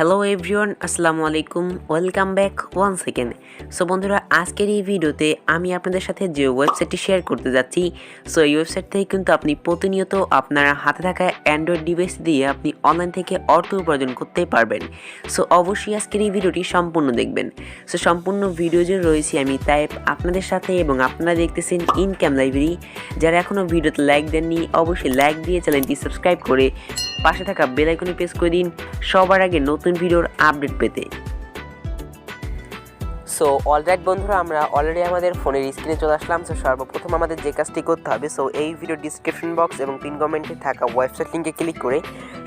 Hello everyone, আসসালামু আলাইকুম, welcome back once again. So বন্ধুরা, আজকের এই ভিডিওতে আমি আপনাদের সাথে যে ওয়েবসাইটটি শেয়ার করতে যাচ্ছি, সো এই ওয়েবসাইট থেকে কিন্তু আপনি প্রতিনিয়ত আপনার হাতে থাকা অ্যান্ড্রয়েড ডিভাইস দিয়ে আপনি অনলাইন থেকে অর্থ উপার্জন করতে পারবেন। সো অবশ্যই আজকের এই ভিডিওটি সম্পূর্ণ দেখবেন। সো সম্পূর্ণ ভিডিও জুড়ে রয়েছি আমি তাইব আপনাদের সাথে, এবং আপনারা দেখতেছেন ইনকাম লাইব্রেরি। যারা এখনও ভিডিওতে লাইক দেননি, অবশ্যই লাইক দিয়ে চ্যানেলটি সাবস্ক্রাইব করে পাশে থাকা বেল আইকনে প্রেস করে দিন সবার আগে নতুন ভিডিওর আপডেট পেতে। সো অলরাইট বন্ধুরা, আমরা অলরেডি আমাদের ফোনের স্ক্রিনে চলে আসলাম। সো সর্বপ্রথম আমাদের যে কাজটি করতে হবে, সো এই ভিডিও ডিসক্রিপশন বক্স এবং পিন কমেন্টে থাকা ওয়েবসাইট লিঙ্কে ক্লিক করে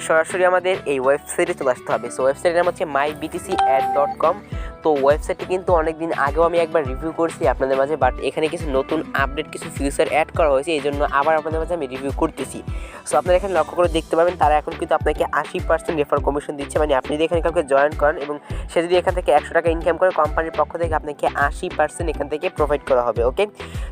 সরাসরি আমাদের এই ওয়েবসাইটে চলে আসতে হবে। সো ওয়েবসাইটের নাম হচ্ছে mybtcad.com। তো ওয়েবসাইটটি কিন্তু অনেক দিন আগেও আমি একবার রিভিউ করছি আপনাদের মাঝে, বাট এখানে কিছু নতুন আপডেট, কিছু ফিচার অ্যাড করা হয়েছে, এই জন্য আবার আপনাদের মাঝে আমি রিভিউ করতেছি। সো আপনারা এখানে লক্ষ্য করে দেখতে পাবেন, তারা এখন কিন্তু আপনাকে 80% রেফার কমিশন দিচ্ছে। মানে আপনি যদি এখানে কাউকে জয়েন করেন এবং সে যদি এখান থেকে 100 টাকা ইনকাম করে, কোম্পানির পক্ষ থেকে আপনাকে 80% এখান থেকে প্রোভাইড করা হবে। ওকে,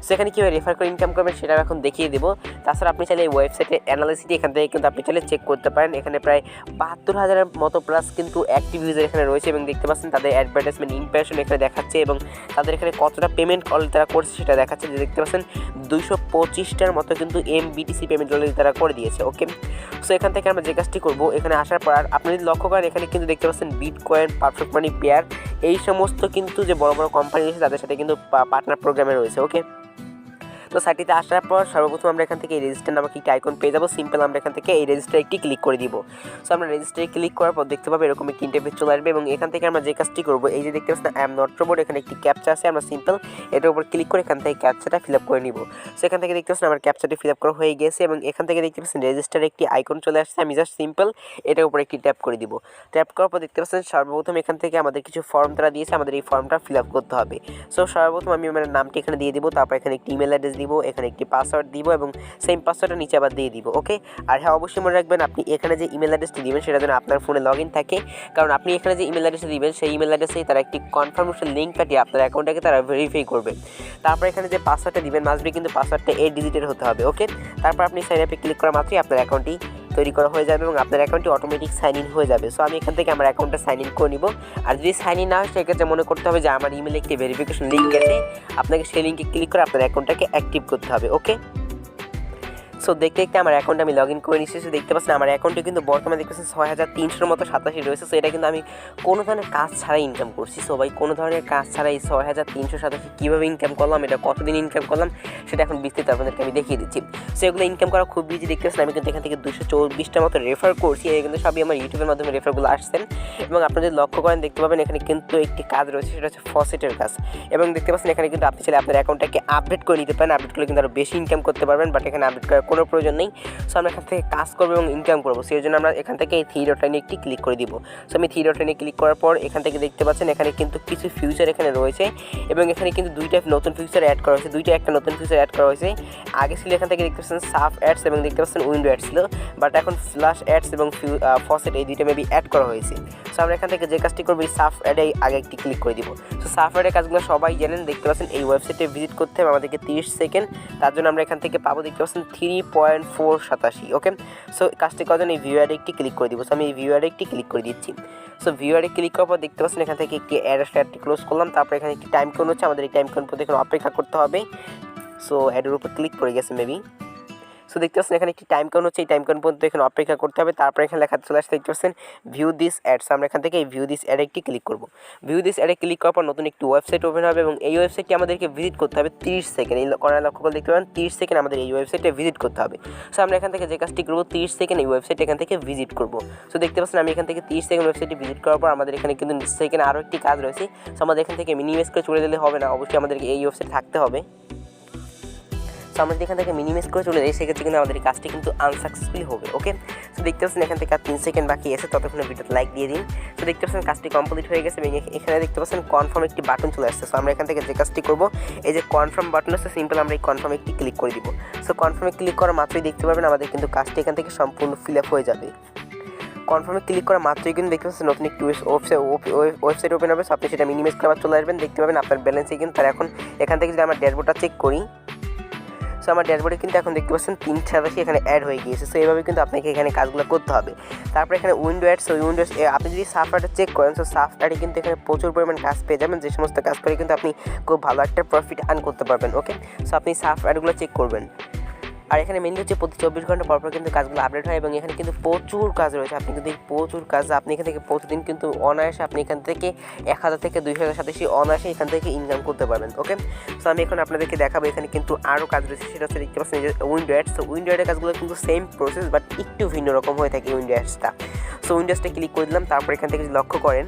সেখানে কীভাবে রেফার করে ইনকাম করবেন সেটা এখন দেখিয়ে দেবো। তাছাড়া আপনি চাইলে এই ওয়েবসাইটে অ্যানালিসিটি এখান থেকে কিন্তু আপনি চাইলে চেক করতে পারেন। এখানে প্রায় 72,000-এর মতো প্লাস কিন্তু অ্যাক্টিভ ইউজার এখানে রয়েছে, এবং দেখতে পাচ্ছেন তাদের অ্যাডভার্টাইজমেন্ট ইমপ্রেশন এখানে দেখাচ্ছে, এবং তাদের এখানে কতটা পেমেন্ট অলরেডি তারা করছে সেটা দেখাচ্ছে। যে দেখতে পাচ্ছেন 225টার মতো কিন্তু MBTC পেমেন্ট অলরেডি তারা করে দিয়েছে। ওকে, সো এখান থেকে আমরা যে কাজটি করবো, এখানে আসার পর আপনি যদি লক্ষ্য করেন, এখানে কিন্তু দেখতে পাচ্ছেন বিটকয়েন, পারফেক্ট মানি, পেয়ার, এই সমস্ত কিন্তু যে বড় বড় কোম্পানি রয়েছে তাদের সাথে কিন্তু পার্টনার প্রোগ্রামে রয়েছে। ওকে, তো সাইটটিতে আসার পর সর্বপ্রথম আমরা এখান থেকে এই রেজিস্টার নামক একটি আইকন পেয়ে যাবো। সিম্পল আমরা এখান থেকে এই রেজিস্টারে একটি ক্লিক করে দিব। সো আমরা রেজিস্টারে ক্লিক করার পর দেখতে পাবো এরকম একটি ইন্টারফেস চলে আসবে, এবং এখান থেকে আমরা যে কাজটি করবো, এই যে দেখতে পাচ্ছেন আই এম নট রোবট, এখানে একটি ক্যাপচা আছে। আমরা সিম্পল এটার উপর ক্লিক করে এখান থেকে ক্যাপচাটা ফিল আপ করে নিব। সো এখান থেকে দেখতে পাচ্ছেন আমার ক্যাপচাটি ফিল আপ করা হয়ে গেছে, এবং এখান থেকে দেখতে পাচ্ছেন রেজিস্টারে একটি আইকন চলে আসছে। আমি জাস্ট সিম্পল এটার উপর একটি ট্যাপ করে দিব। ট্যাপ করার পর দেখতে পাচ্ছেন সর্বপ্রথম এখান থেকে আমাদের কিছু ফর্ম তারা দিয়েছে, আমাদের এই ফর্মটা ফিল আপ করতে হবে। সো সর্বপ্রথম আমি আমার নামটি এখানে দিয়ে দিব, তারপর এখানে একটি ইমেল অ্যাড্রেস দিব, এখানে একটি পাসওয়ার্ড দিব, এবং সেম পাসওয়ার্ডটা নিচে আবার দিয়ে দিব। ওকে, আর হ্যাঁ, অবশ্যই মনে রাখবেন আপনি এখানে যে ইমেল অ্যাড্রেসটি দিবেন সেটা যেন আপনার ফোনে লগ ইন থাকে, কারণ আপনি এখানে যে ইমেল অ্যাড্রেসটি দিবেন সেই ইমেল অ্যাড্রেসেই তারা একটি কনফার্মেশন লিঙ্ক পাঠিয়ে আপনার অ্যাকাউন্টটাকে তারা ভেরিফাই করবে। তারপর এখানে যে পাসওয়ার্ডটা দিবেন মাস্ট বি কিন্তু পাসওয়ার্ডটা 8 ডিজিটের হতে হবে। ওকে, তারপর আপনি সাইন আপে ক্লিক করা মাত্রই আপনার অ্যাকাউন্টটি তৈরি করা হয়ে যাবে, এবং আপনার অ্যাকাউন্টটি অটোমেটিক সাইন ইন হয়ে যাবে। সো আমি এখান থেকে আমার অ্যাকাউন্টটা সাইন ইন করে নিব। আর যদি সাইন ইন না হয় সেক্ষেত্রে মনে করতে হবে যে আমার ইমেলে একটি ভেরিফিকেশন লিঙ্ক গেছে, আপনাকে সেই লিঙ্কে ক্লিক করে আপনার অ্যাকাউন্টটাকে অ্যাক্টিভ করতে হবে। ওকে, সো দেখতে দেখতে আমার অ্যাকাউন্টে আমি লগ ইন করে নিচ্ছি। দেখতে পাচ্ছেন আমার অ্যাকাউন্টে কিন্তু বর্তমানে দেখতে পাচ্ছেন 6,300-এর মতো 87 রয়েছে। সো এটা কিন্তু আমি কোনো ধরনের কাজ ছাড়াই ইনকাম করছি। সো ভাই, কোনো ধরনের কাজ ছাড়াই 6,387 কীভাবে ইনকাম করলাম, এটা কতদিন ইনকাম করলাম সেটা এখন বিস্তারিত আপনাদেরকে আমি দেখিয়ে দিচ্ছি। সো এগুলো ইনকাম করা খুব ইজি। দেখতে পাচ্ছেন আমি কিন্তু এখান থেকে 224টার মতো রেফার করছি, এই কিন্তু সবই আমার ইউটিউবের মাধ্যমে রেফারগুলো আসছেন। এবং আপনারা যদি লক্ষ্য করেন দেখতে পাবেন এখানে কিন্তু একটি কাজ রয়েছে, সেটা হচ্ছে ফসেটের কাজ। এবং দেখতে পাচ্ছেন এখানে কিন্তু আপনি চাইলে আপনার অ্যাকাউন্টটাকে আপডেট করে নিতে পারেন। আপডেট করলে কিন্তু আরও বেশি ইনকাম করতে পারবেন, বাট এখানে আপডেট করার কোনো প্রয়োজন নেই। সো আমরা এখান থেকে কাজ করবো এবং ইনকাম করবো, সেই জন্য আমরা এখান থেকে এই 3 ডট লাইনে একটি ক্লিক করে দিব। সো আমি 3 ডট লাইনে ক্লিক করার পর এখান থেকে দেখতে পাচ্ছেন এখানে কিন্তু কিছু ফিউচার এখানে রয়েছে, এবং এখানে কিন্তু 2টা নতুন ফিউচার অ্যাড করা হয়েছে। একটা নতুন ফিউচার অ্যাড করা হয়েছে। আগে ছিল এখান থেকে দেখতে পাচ্ছেন সাফ অ্যাডস এবং দেখতে পাচ্ছেন উইন্ডো অ্যাডস ছিল, বাট এখন ফ্ল্যাশ অ্যাডস এবং ফসেট এই 2টা মেবি অ্যাড করা হয়েছে। সো আমরা এখান থেকে যে কাজটি করবো, এই সাফ অ্যাডে আগে একটি ক্লিক করে দিব। সো সাফ অ্যাডের কাজগুলো সবাই জানেন। দেখতে পাচ্ছেন এই ওয়েবসাইটে ভিজিট করতে হবে আমাদেরকে 30 সেকেন্ড, তার জন্য আমরা এখান থেকে পাবো দেখতে পাচ্ছেন 3.487। ওকে, সো কাজটি করার জন্য এই ভিউ অ্যাডে একটি ক্লিক করে দিব। সো আমি এই ভিউ অ্যাডে একটি ক্লিক করে দিচ্ছি। সো ভিউ অ্যাডে ক্লিক করার পর দেখতে পাচ্ছেন এখান থেকে একটি অ্যাডটি ক্লোজ করলাম। তারপর এখানে একটি টাইম কোন হচ্ছে, আমাদের এই টাইম কোন পর্যন্ত এখানে অপেক্ষা করতে হবে। সো অ্যাডের উপর ক্লিক করে গেছে মেবি। সো দেখতে পাচ্ছেন এখানে একটি টাইম কাউন্ট হচ্ছে, এই টাইম কাউন্ট পর্যন্ত এখানে অপেক্ষা করতে হবে। তারপর এখানে লেখা চলে আসছে দেখতে পাচ্ছেন ভিউ দিস অ্যাডস। আমরা এখান থেকে এই ভিউ দিস অ্যাডে একটি ক্লিক করব। ভিউ দিস অ্যাডে ক্লিক করার পর নতুন একটি ওয়েবসাইট ওপেন হবে, এবং এই ওয়েবসাইটটি আমাদেরকে ভিজিট করতে হবে 30 সেকেন্ড। এই কর্নার লক্ষ্য করে দেখতে পাবেন 30 সেকেন্ড আমাদের এই ওয়েবসাইটে ভিজিট করতে হবে। সো আমরা এখান থেকে যে কাজটি করবো 30 সেকেন্ড এই ওয়েবসাইটে এখান থেকে ভিজিট করব। সো দেখতে পাচ্ছেন আমি এখান থেকে 30 সেকেন্ড ওয়েবসাইটে ভিজিট করার পর আমাদের এখানে কিন্তু সেকেন্ড আরও একটি কাজ রয়েছে। সো আমাদের এখান থেকে মিনিমাইজ করে চলে দিলে হবে না, অবশ্যই আমাদেরকে এই ওয়েবসাইটে থাকতে হবে। সো আমরা যদি এখান থেকে মিনিমাইজ করে চলে যাই সেক্ষেত্রে কিন্তু আমাদের এই কাজটি কিন্তু আনসাকসেসফুল হবে। ওকে, সো দেখতে পাচ্ছেন এখান থেকে আর 3 সেকেন্ড বাকি আছে, ততক্ষণে ভিডিওতে লাইক দিয়ে দিন। সো দেখতে পাচ্ছেন কাজটি কমপ্লিট হয়ে গেছে, এবং এখানে দেখতে পাচ্ছেন কনফার্ম একটি বাটন চলে আসছে। সো আমরা এখান থেকে যে কাজটি করবো, এই যে কনফার্ম বাটন আছে, সিম্পল আমরা এই কনফার্মে একটি ক্লিক করে দিব। সো কনফার্মে ক্লিক করা মাত্রই দেখতে পাবেন আমাদের কিন্তু কাজটি এখান থেকে সম্পূর্ণ ফিল আপ হয়ে যাবে। কনফার্মে ক্লিক করা মাত্রই কিন্তু দেখতে পাচ্ছেন নতুন একটি ওয়েবসাইট ওপেন হবে। সো আপনি সেটা মিনিমাইজ করে চলে আসবেন, দেখতে পাবেন আপনার ব্যালেন্সে কিন্তু তার এখন এখান থেকে যদি আমরা ড্যাশবোর্ডটা চেক করি, সো আমার ড্যাশবোর্ডে কিন্তু এখন দেখতে পাচ্ছেন 387 এখানে অ্যাড হয়ে গিয়েছে। সো এইভাবে কিন্তু আপনাকে এখানে কাজগুলো করতে হবে। তারপরে এখানে উইন্ডো অ্যাড, সো উইন্ডোজ আপনি যদি 𝗧𝗢𝗣𝗘𝗥 চেক করেন, সো 𝗧𝗢𝗣𝗘𝗥 কিন্তু এখানে প্রচুর পরিমাণ কাজ পেয়ে যাবেন, যে সমস্ত কাজ করে কিন্তু আপনি খুব ভালো একটা প্রফিট আর্ন করতে পারবেন। ওকে, সো আপনি 𝗧𝗢𝗣𝗘𝗥গুলো চেক করবেন। আর এখানে মেনলি হচ্ছে প্রতি 24 ঘন্টা পর কিন্তু কাজগুলো আপডেট হয় এবং এখানে কিন্তু প্রচুর কাজ রয়েছে। আপনি কিন্তু এই প্রচুর কাজ আপনি এখান থেকে প্রতিদিন কিন্তু অনায়াসে আপনি এখান থেকে 1000 থেকে 2000 সাথে অনায়াসে এখান থেকে ইনকাম করতে পারবেন। ওকে, সো আমি এখন আপনাদেরকে দেখাবো এখানে কিন্তু আরও কাজ রয়েছে, সেটা হচ্ছে দেখতে পাচ্ছেন যে উইন্ডো অ্যাড। সো উইন্ডো অ্যাডের কাজগুলো কিন্তু সেম প্রসেস বাট একটু ভিন্ন রকম হয়ে থাকে উইন্ডো অ্যাডসটা। সো উইন্ডোজটা ক্লিক করে দিলাম। তারপর এখান থেকে লক্ষ্য করেন,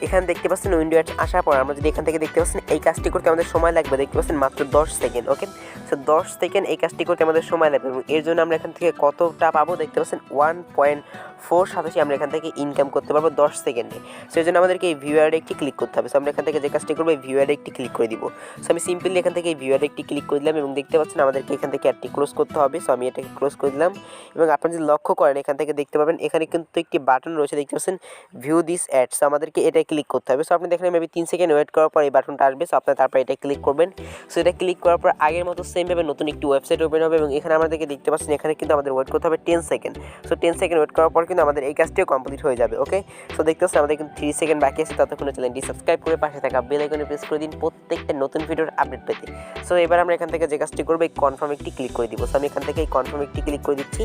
এখানে দেখতে পাচ্ছেন উইন্ডো অ্যাড আসার পর আমরা যদি এখান থেকে দেখতে পাচ্ছেন এই কাজটি করতে আমাদের সময় লাগবে, দেখতে পাচ্ছেন মাত্র 10 সেকেন্ড। ওকে, সো 10 সেকেন্ড এই কাজটি করতে আমাদের সময় লাগবে এবং এর জন্য আমরা এখান থেকে কতটা পাবো দেখতে পাচ্ছেন 1.487 আমরা এখান থেকে ইনকাম করতে পারবো 10 সেকেন্ডে। সো এই জন্য আমাদেরকে এই ভিউ অ্যাডে একটি ক্লিক করতে হবে। সো আমরা এখান থেকে যে কাজটি করবো এই ভিউ অ্যাডে একটি ক্লিক করে দিব। সো আমি সিম্পলি এখান থেকে এই ভিউ অ্যাডে একটি ক্লিক করে দিলাম এবং দেখতে পাচ্ছেন আমাদেরকে এখান থেকে অ্যাডটি ক্লোজ করতে হবে। সো আমি এটাকে ক্লোজ করে দিলাম এবং আপনারা যদি লক্ষ্য করেন এখান থেকে দেখতে পাবেন এখানে কিন্তু একটি বাটন রয়েছে, দেখতে পাচ্ছেন ভিউ দিস অ্যাড। সো আমাদেরকে এটাই ক্লিক করতে হবে। সো আপনি দেখেন মেবি 3 সেকেন্ড ওয়েট করার পর এই বাটনটা আসবে। সো আপনার তারপর এটা ক্লিক করবেন। সো এটা ক্লিক করার পর আগের মতো সেমভাবে নতুন একটি ওয়েবসাইট ওপেন হবে এবং এখানে আমাদেরকে দেখতে পাচ্ছেন এখানে কিন্তু আমাদের ওয়েট করতে হবে 10 সেকেন্ড। সো 10 সেকেন্ড ওয়েট করার পর কিন্তু আমাদের এই কাজটিও কমপ্লিট হয়ে যাবে। ওকে, সো দেখতে পাচ্ছেন আমাদের কিন্তু 3 সেকেন্ড বাকি আছে। ততক্ষণে চ্যানেলটি সাবস্ক্রাইব করে পাশে থাকা বেল আইকনে প্রেস করে দিন প্রত্যেকটা নতুন ভিডিওর আপডেট পেতে। সো এবার আমরা এখান থেকে যে কাজটি করবো এই কনফার্ম একটি ক্লিক করে দিব। সো আমি এখান থেকে এই কনফার্ম একটি ক্লিক করে দিচ্ছি।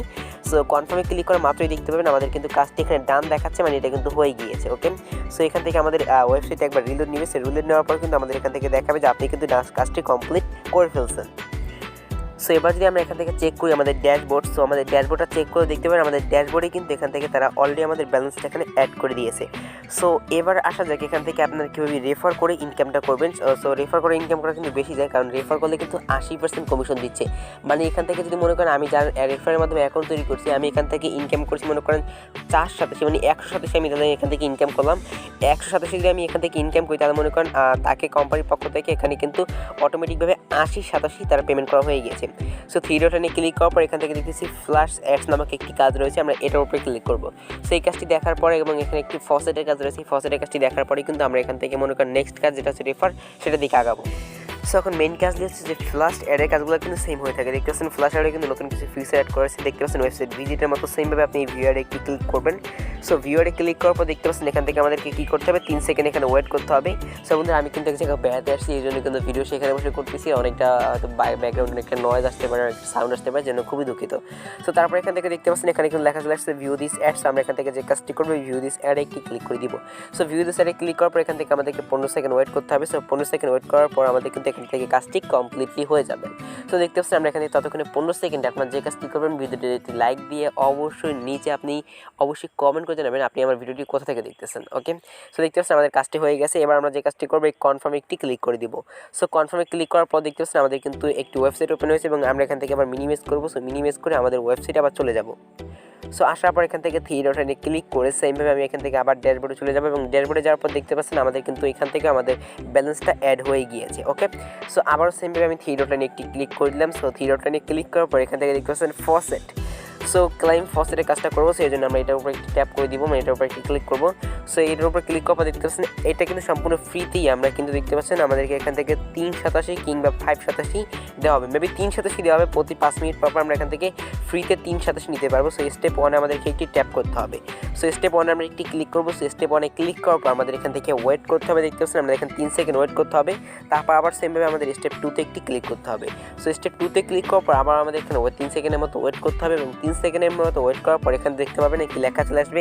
সো কনফার্মে ক্লিক করে মাত্রই দেখতে পাবেন আমাদের কিন্তু কাজটি এখানে ডান দেখাচ্ছে, মানে এটা কিন্তু হয়ে গিয়েছে। ওকে, সো এখান থেকে আমাদের ওয়েবসাইটে একবার রিলোড নিবে। সেই রিলোড নেওয়ার পর কিন্তু আমাদের এখান থেকে দেখাবে যে আপনি কিন্তু কাজটি কমপ্লিট করে ফেলছেন। সো এবার যদি আমরা এখান থেকে চেক করি আমাদের ড্যাশবোর্ড, সো আমাদের ড্যাশবোর্ডটা চেক করে দেখতে পারেন আমাদের ড্যাশবোর্ডে কিন্তু এখান থেকে তারা অলরেডি আমাদের ব্যালেন্সটা এখানে অ্যাড করে দিয়েছে। সো এবার আসা যাক এখান থেকে আপনারা কীভাবে রেফার করে ইনকামটা করবেন। সো রেফার করে ইনকাম করা কিন্তু বেশি যায়, কারণ রেফার করলে কিন্তু 80% কমিশন দিচ্ছে। মানে এখান থেকে যদি মনে করেন আমি যার রেফারের মাধ্যমে অ্যাকাউন্ট তৈরি করছি, আমি এখান থেকে ইনকাম করছি মনে করেন 487, মানে 187 আমি তাদের এখান থেকে ইনকাম করলাম। 187 যদি আমি এখান থেকে ইনকাম করি তাহলে মনে করেন তাকে কোম্পানির পক্ষ থেকে এখানে কিন্তু অটোমেটিকভাবে 80-87 তারা পেমেন্ট করা হয়ে গিয়েছে। সো থ্রি ডটে ক্লিক করার পর এখান থেকে দেখতেছি ফ্ল্যাশ অ্যাডস নামক একটি কাজ রয়েছে, আমরা এটার উপরে ক্লিক করব। সেই কাজটি দেখার পরে এবং এখানে একটি ফসেটের কাজ রয়েছে, ফসেটের কাজটি দেখার পরে কিন্তু আমরা এখান থেকে মনে করেন নেক্সট কাজ যেটা হচ্ছে রেফার, সেটা দিকে আগাবো। সো এখন মেইন কাজ হচ্ছে যে ফ্ল্যাশ অ্যাডের কাজগুলো কিন্তু সেম হয়ে থাকে। দেখতে পাচ্ছেন ফ্ল্যাশ অ্যাডে কিন্তু নতুন কিছু ফিচার অ্যাড করেছে, দেখতে পাচ্ছেন ওয়েবসাইট ভিজিটের মতো সেমভাবে আপনি এই ভিউ অ্যাডে একটি ক্লিক করবেন। সো ভিউ অ্যাডে ক্লিক করার পর দেখতে পাচ্ছেন এখান থেকে আমাদেরকে কী করতে হবে 3 সেকেন্ড এখানে ওয়েট করতে হবে। সো বন্ধুরা আমি কিন্তু এক জায়গায় বেড়াতে আসছি, এই জন্য কিন্তু ভিডিও সেখানে বসে করতেছি, অনেকটা হয়তো ব্যাকগ্রাউন্ডে একটা নয়েজ আসতে পারে, একটা সাউন্ড আসতে পারে, যেন খুবই দুঃখিত। সো তারপর এখান থেকে দেখতে পাচ্ছেন এখানে কিন্তু লেখা চলে আসছে ভিউ দিস অ্যাডস। আমরা এখান থেকে যে কাজটি করবো ভিউ দিস অ্যাডে একটি ক্লিক করে দিব। সো ভিউ দিস অ্যাডে ক্লিক করার পর এখান থেকে আমাদেরকে 15 সেকেন্ড ওয়েট করতে হবে। সো 15 সেকেন্ড ওয়েট করার পর আমাদের কিন্তু এখান থেকে কাজটি কমপ্লিটলি হয়ে যাবে। তো দেখতে পাচ্ছেন আমরা এখানে ততক্ষণে 15 সেকেন্ডে আপনার যে কাজটি করবেন ভিডিওটি লাইক দিয়ে অবশ্যই নিচে আপনি অবশ্যই কমেন্ট করে জানাবেন আপনি আমার ভিডিওটি কোথা থেকে দেখতেছেন। ওকে, সো দেখতে পাচ্ছেন আমাদের কাজটি হয়ে গেছে। এবার আমরা যে কাজটি করবো এই কনফার্মে একটি ক্লিক করে দিব। সো কনফার্মে ক্লিক করার পর দেখতে পাচ্ছেন আমাদের কিন্তু একটি ওয়েবসাইট ওপেন হয়েছে এবং আমরা এখান থেকে আবার মিনিমাইজ করবো। সো মিনিমাইজ করে আমাদের ওয়েবসাইটে আবার চলে যাব। সো আসার পর এখান থেকে থ্রি ডটে ক্লিক করে সেমভাবে আমি এখান থেকে আবার ড্যাশবোর্ডে চলে যাবো এবং ড্যাশবোর্ডে যাওয়ার পর দেখতে পাচ্ছেন আমাদের কিন্তু এখান থেকে আমাদের ব্যালেন্সটা অ্যাড হয়ে গিয়েছে। ওকে, সো আবারও সেমভাবে আমি থ্রি ডটে একটি ক্লিক করে দিলাম। সো থ্রি ডটে ক্লিক করার পর এখান থেকে দেখতে পাচ্ছেন ফসেট। সো ক্লাইম ফসেটের কাজটা করবো, সেই জন্য আমরা এটার উপরে একটি ট্যাপ করে দিব, মানে এটার উপরে একটি ক্লিক করবো। সো এটার উপরে ক্লিক করার পর দেখতে পাচ্ছেন এটা কিন্তু সম্পূর্ণ ফ্রিতেই আমরা কিন্তু দেখতে পাচ্ছেন আমাদেরকে এখান থেকে 387 কিংবা 587 দেওয়া হবে, মেবি 387 দেওয়া হবে। প্রতি 5 মিনিট পর আমরা এখান থেকে ফ্রিতে 387 নিতে পারবো। সো স্টেপ 1 আমাদেরকে একটি ট্যাপ করতে হবে। সো স্টেপ 1 আমরা একটি ক্লিক করবো। সো স্টেপ 1 ক্লিক করার পর আমাদের এখান থেকে ওয়েট করতে হবে, দেখতে পাচ্ছেন আমাদের এখানে 3 সেকেন্ড ওয়েট করতে হবে। তারপর আবার সেমভাবে আমাদের স্টেপ 2 একটি ক্লিক করতে হবে। সো স্টেপ 2 ক্লিক করার পর আবার আমাদের এখানে 3 সেকেন্ডের মতো ওয়েট করতে হবে এবং 3 সেকেন্ডের মতো ওয়েট করার পর এখানে দেখতে পাবেন একটি লেখা চলে আসবে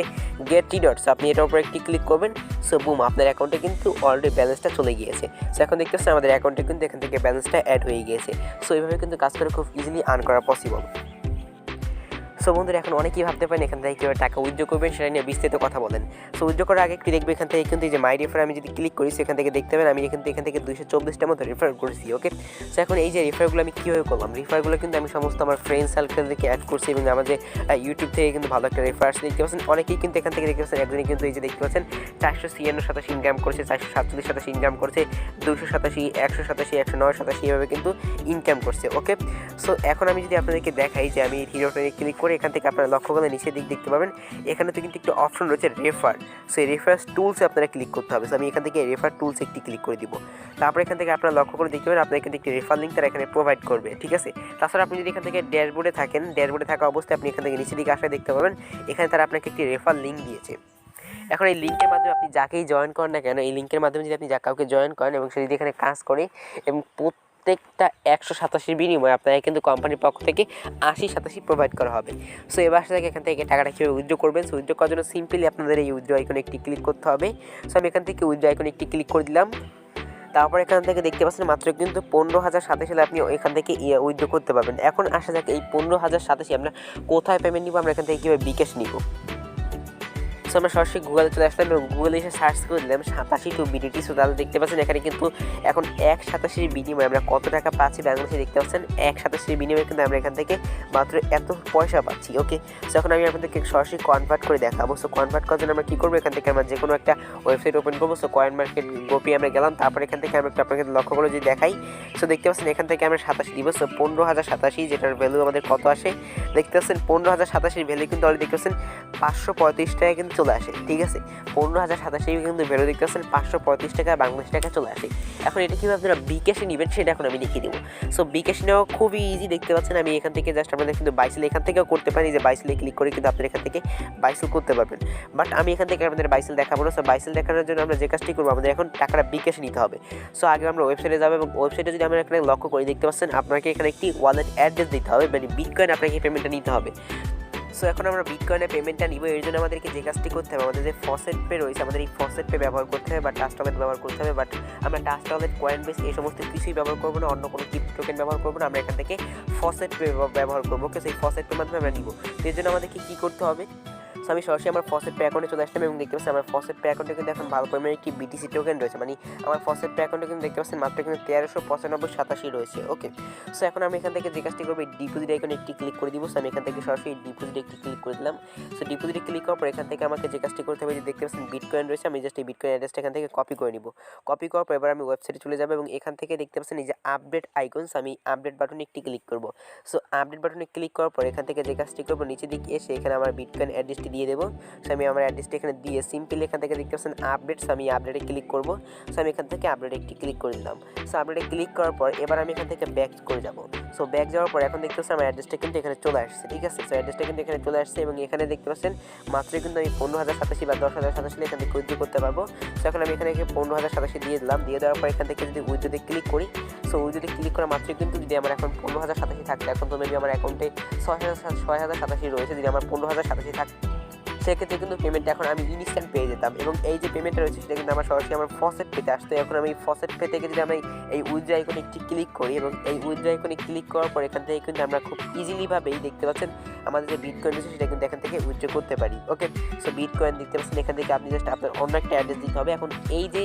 গেট রিডটস। আপনি এটার উপরে একটি ক্লিক করবেন। সো বুম, আপনার অ্যাকাউন্টে কিন্তু অলরেডি ব্যালেন্সটা চলে গিয়েছে। সো এখন দেখতে পাচ্ছেন আমাদের অ্যাকাউন্টে কিন্তু এখান থেকে ব্যালেন্সটা অ্যাড হয়ে গিয়েছে। সো এইভাবে কিন্তু কাজ করে খুব ইজিলি আর্ন করা পসিবল। সো বন্ধুরা এখন অনেকেই ভাবতে পারেন এখান থেকে কীভাবে টাকা উইথড্র করবেন সেটা নিয়ে বিস্তারিত কথা বলেন। সো উইথড্র করার আগে একটু দেখবে এখান থেকে কিন্তু এই যে মাই রেফার আমি যদি ক্লিক করি সেখান থেকে দেখতে পাবেন আমি কিন্তু এখান থেকে 224টার মতো রেফার করেছি। ওকে, সো এখন এই যে রেফারগুলো আমি কীভাবে করলাম, রেফারগুলো কিন্তু আমি সমস্ত আমার ফ্রেন্ড সার্কেলকে অ্যাড করছি এবং আমাদের ইউটিউব থেকে কিন্তু ভালো একটা রেফার আসছে। দেখতে পাচ্ছেন অনেকেই কিন্তু এখান থেকে দেখতে পাচ্ছেন একজনই কিন্তু এই যে দেখতে পাচ্ছেন 457 ইনকাম করছে, 447 ইনকাম করছে, 287, 187, 109, 87 এভাবে কিন্তু ইনকাম করছে। ওকে, সো এখন আমি যদি আপনাদেরকে দেখাই যে আমি হিরোটা ক্লিক করে এখান থেকে আপনারা লক্ষ্য করলে নিচের দিক দেখতে পাবেন এখানে তো কিন্তু একটু অপশন রয়েছে রেফার। সো এই রেফারেন্স টুলসে আপনারা ক্লিক করতে হবে। সো আমি এখান থেকে রেফার টুলসে একটি ক্লিক করে দিব। তারপর এখান থেকে আপনারা লক্ষ্য করে দেখতে পাবেন আপনার এখান থেকে একটি রেফার লিঙ্ক তারা এখানে প্রোভাইড করবে, ঠিক আছে। তাছাড়া আপনি যদি এখান থেকে ড্যাশবোর্ডে থাকেন, ড্যাশবোর্ডে থাকা অবস্থায় আপনি এখান থেকে নিচের দিকে আসলে দেখতে পাবেন এখানে তারা আপনাকে একটি রেফার লিঙ্ক দিয়েছে। এখন এই লিঙ্কের মাধ্যমে আপনি যাকেই জয়েন করেন না কেন, এই লিঙ্কের মাধ্যমে যদি আপনি কাউকে জয়েন করেন এবং সে যদি এখানে কাজ করে এবং প্রত্যেকটা 187 বিনিময়ে আপনাকে কিন্তু কোম্পানির পক্ষ থেকে 80-87 প্রোভাইড করা হবে। সো এবার থেকে এখান থেকে টাকাটা কীভাবে উইথড্র করবেন, সো উইথড্র করার জন্য সিম্পলি আপনাদের এই উইথড্র আইকনে একটি ক্লিক করতে হবে। সো আমি এখান থেকে উইথড্র আইকনে একটি ক্লিক করে দিলাম। তারপর এখান থেকে দেখতে পাচ্ছেন মাত্র কিন্তু 15,087 সালে আপনি এখান থেকে উইথড্র করতে পারবেন। এখন আসা যাক এই 15,087 আমরা কোথায় পেমেন্ট নিব, আমরা এখান থেকে কীভাবে বিকাশ নিব। সো আমরা সরাসরি গুগলে চলে আসলাম এবং গুগলে এসে সার্চ করে দিলাম 87 টু বিডিটি। সো তাহলে দেখতে পাচ্ছেন এখানে কিন্তু এখন 187 বিনিময়ে আমরা কত টাকা পাচ্ছি বাংলাদেশে দেখতে পাচ্ছেন 187 বিনিময়ে কিন্তু আমরা এখান থেকে মাত্র এত পয়সা পাচ্ছি। ওকে, সো এখন আমি আপনাদেরকে সরাসরি কনভার্ট করে দেখাবো। সো কনভার্ট করার জন্য আমরা কী করবো, এখান থেকে আমরা যে কোনো একটা ওয়েবসাইট ওপেন করবো। সো কয়েন মার্কেট গোপি আমরা গেলাম। তারপর এখান থেকে আমরা একটু আপনাকে লক্ষ্য করে যদি দেখাই, সো দেখতে পাচ্ছেন এখান থেকে আমরা 87 দিব। সো 15,087 যেটার ভ্যালু আমাদের কত আসে দেখতে পাচ্ছেন 15,087 ভ্যালু কিন্তু অলরেডি দেখতে পাচ্ছেন 535 টাকা কিন্তু চলে আসে, ঠিক আছে। 15,087 কিন্তু ভ্যালু দেখতে পাচ্ছেন 535 টাকা বাংলাদেশ টাকা চলে আসে। এখন এটা কীভাবে আপনারা বিকাশে নেবেন সেটা এখন আমি দেখিয়ে দেবো। সো বিকাশে নেওয়া খুবই ইজি, দেখতে পাচ্ছেন আমি এখান থেকে জাস্ট আপনাদের কিন্তু বাইসেল এখান থেকেও করতে পারি, যে বাইসেলে ক্লিক করে কিন্তু আপনারা এখান থেকে বাইসেল করতে পারবেন। বাট আমি এখান থেকে আপনাদের বাইসেল দেখাবো না। সো বাইসেল দেখানোর জন্য আমরা যে কাজটি করবো, আমাদের এখন টাকাটা বিকাশে নিতে হবে। সো আগে আমরা ওয়েবসাইটে যাবো এবং ওয়েবসাইটে যদি আমরা এখানে লক্ষ্য করি দেখতে পাচ্ছেন আপনাকে এখানে একটি ওয়ালেট অ্যাড্রেস দিতে হবে, মানে বিটকয়েন আপনাকে পেমেন্টটা নিতে হবে। সো এখন আমরা বিটকয়েনে পেমেন্টটা নিব। এর জন্য আমাদেরকে যে কাজটি করতে হবে, আমাদের যে ফসেট পে রয়েছে আমাদের এই ফসেট পে ব্যবহার করতে হবে বা ট্রাস্ট ওয়ালেট ব্যবহার করতে হবে। বাট আমরা ট্রাস্ট ওয়ালেট, কয়েনবেস এই সমস্ত কিছুই ব্যবহার করবো না, অন্য কোনো ক্রিপ্টো টোকেন ব্যবহার করবো না। আমরা এখান থেকে ফসেট পে ব্যবহার করবো। ওকে, সেই ফসেট পের মাধ্যমে আমরা নিব। তো এর জন্য আমাদেরকে কী করতে হবে, সো আমি সরাসরি আমার ফসেট পে অ্যাকাউন্টে চলে আসলাম এবং দেখতে পাচ্ছি আমার ফসেট পে অ্যাকাউন্টে কিন্তু এখন ভালো পরিমাণে একটি বিটিসি টোকেন রয়েছে, মানে আমার ফসেট পে অ্যাকাউন্টে কিন্তু দেখতে পাচ্ছেন মাত্র কিন্তু 1395.87 রয়েছে। ওকে, সো এখন আমি এখান থেকে যে কাজটি করবো এই ডিপোজিট আইকনে একটি ক্লিক করে দিব। সো আমি এখান থেকে সরাসরি ডিপোজিটে একটি ক্লিক করে দিলাম। সো ডিপোজিটে ক্লিক করার পর এখান থেকে আমাকে যে কাজটি করতে হবে, যে দেখতে পাচ্ছেন বিটকয়েন রয়েছে, আমি জাস্ট এই বিটকয়েন অ্যাড্রেসটা এখান থেকে কপি করে নিব। কপি করার পর এবার আমি ওয়েবসাইটে চলে যাবো এবং এখান থেকে দেখতে পাচ্ছেন এই যে আপডেট আইকনস, আমি আপডেট বাটনে একটি ক্লিক করব। সো আপডেট বাটনে ক্লিক করার পর এখান থেকে যে কাজটি করবো নিচের দিকে এসে এখানে আমার বিটকয়েন অ্যাড্রেসটি দিয়ে দেবো। সো আমি আমার অ্যাড্রেসটা এখানে দিয়ে সিম্পলি এখান থেকে দেখতে পাচ্ছেন আপডেট। সো আমি আপডেটে ক্লিক করব। সো আমি এখান থেকে আপডেটে একটি ক্লিক করে দিলাম। সো আপডেটে ক্লিক করার পর এবার আমি এখান থেকে ব্যাক করে যাব। সো ব্যাক যাওয়ার পর এখন দেখতে পাচ্ছেন আমার অ্যাড্রেসটা কিন্তু এখানে চলে আসছে, ঠিক আছে। সো অ্যাড্রেসটা কিন্তু এখানে চলে আসছে এবং এখানে দেখতে পাচ্ছেন মাত্রই কিন্তু আমি 15,087 বা 10,087 এখান থেকে উইথড্র করতে পারবো। সো এখন আমি এখানে 15,087 দিয়ে দিলাম। দিয়ে দেওয়ার পর এখান থেকে যদি উইথড্রোতে ক্লিক করি, সো উইথড্রোতে ক্লিক করা মাত্রই কিন্তু যদি আমার এখন 15,087 থাকতো, এখন তো মেবি আমার অ্যাকাউন্টে 6,087 রয়েছে, যদি আমার 15,087 থাকতো সেক্ষেত্রে কিন্তু পেমেন্টটা এখন আমি ইনস্ট্যান্ট পেয়ে যেতাম। এবং এই যে পেমেন্টটা রয়েছে সেটা কিন্তু আমার সরাসরি আমার ফসেট পেতে আসতো। এখন আমি ফসেট পে থেকে যদি আমি এই উইথড্র আইকনে একটি ক্লিক করি এবং এই উইথড্র আইকনে ক্লিক করার পর এখান থেকে কিন্তু আমরা খুব ইজিলিভাবেই দেখতে পাচ্ছেন আমাদের যে বিটকয়েন রয়েছে সেটা কিন্তু এখান থেকে উইথড্র করতে পারি। ওকে, সো বিটকয়েন দেখতে পাচ্ছেন এখান থেকে আপনি জাস্ট আপনার অন্য একটা অ্যাড্রেস দিতে হবে। এখন এই যে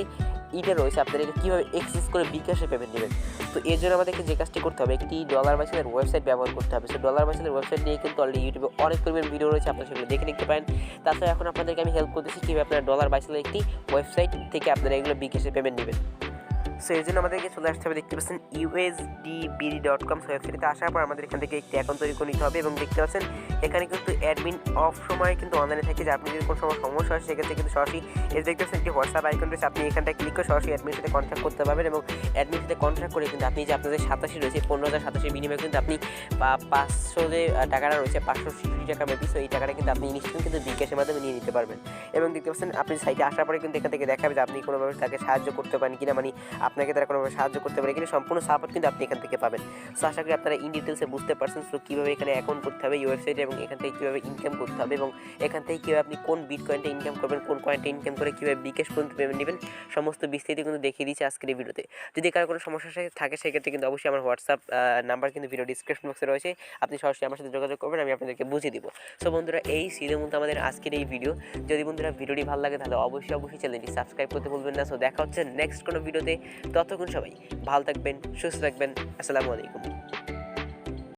এটা রয়েছে আপনারা এটা কীভাবে এক্সেস করে বিকাশে পেমেন্ট নেবেন, তো এর জন্য আমাদেরকে যে কাজটি করতে হবে একটি $বাইসেলের ওয়েবসাইট ব্যবহার করতে হবে। সো $বাইসেলের ওয়েবসাইট নিয়ে কিন্তু অলরেডি ইউটিউবে অনেক পরিমাণ ভিডিও রয়েছে, আপনারা সেগুলো দেখে নিতে পারেন। তাছাড়া এখন আপনাদেরকে আমি হেল্প করতেছি কীভাবে আপনারা $বাইসেলের একটি ওয়েবসাইট থেকে আপনারা এগুলো বিকাশে পেমেন্ট নেবেন। সো এর জন্য আমাদেরকে চলে আসতে হবে, দেখতে পাচ্ছেন usdbd.com। সো ওয়েবসাইটে আসার পর আমাদের এখান থেকে একটি অ্যাকাউন্ট তৈরি করে নিতে হবে এবং দেখতে পাচ্ছেন এখানে কিন্তু অ্যাডমিন অফ সময় কিন্তু অনলাইনে থাকে, যে আপনি যদি কোনো সময় সমস্যা হয় সেক্ষেত্রে কিন্তু সরাসরি দেখতে পাচ্ছেন একটি হোয়াটসঅ্যাপ আইকন রয়েছে, আপনি এখানটায় ক্লিক করে সরাসরি অ্যাডমিনের সাথে কন্ট্যাক্ট করতে পারবেন এবং অ্যাডমিনের সাথে কন্ট্যাক্ট করে কিন্তু আপনি যে আপনাদের 87 রয়েছে 15,087 বিনিময়ে কিন্তু আপনি 500 যে টাকাটা রয়েছে 560 টাকা মেবি, সো এই টাকাটা কিন্তু আপনি ইনস্ট্যান্ট কিন্তু বিকাশের মাধ্যমে নিয়ে নিতে পারবেন। এবং দেখতে পাচ্ছেন আপনি সাইটে আসার পরে কিন্তু এখান থেকে দেখাবে যে আপনি কোনোভাবে তাকে সাহায্য করতে পারেন কিনা, মানে আপনাকে তারা কোনোভাবে সাহায্য করতে পারে কিনা, সম্পূর্ণ সাপোর্ট কিন্তু আপনি এখান থেকে পাবেন। সো আশা করি আপনারা ইন ডিটেলসে বুঝতে পারছেন সো কীভাবে এখানে অ্যাকাউন্ট করতে হবে এই ওয়েবসাইটে এবং এখান থেকে কীভাবে ইনকাম করতে হবে এবং এখান থেকে কীভাবে আপনি কোন বিটকয়েনটা ইনকাম করবেন, কোন কয়েনটা ইনকাম করে কীভাবে বিকাশ পর্যন্ত পেমেন্ট নেবেন, সমস্ত বিস্তারিত কিন্তু দেখিয়ে দিচ্ছি আজকের এই ভিডিওতে। যদি কারো কোনো সমস্যা থাকে সেক্ষেত্রে কিন্তু অবশ্যই আমার হোয়াটসঅ্যাপ নাম্বার কিন্তু ভিডিও ডিসক্রিপশন বক্সে রয়েছে, আপনি সরাসরি আমার সাথে যোগাযোগ করবেন, আমি আপনাদেরকে বুঝিয়ে দিব। সো বন্ধুরা এই ছিল মূলত আমাদের আজকের এই ভিডিও। যদি বন্ধুরা ভিডিওটি ভালো লাগে তাহলে অবশ্যই চ্যানেলটি সাবস্ক্রাইব করতে ভুলবেন না। সো দেখা হচ্ছে নেক্সট কোনো ভিডিওতে, ততক্ষণ সবাই ভালো থাকবেন, সুস্থ থাকবেন। আসসালামু আলাইকুম।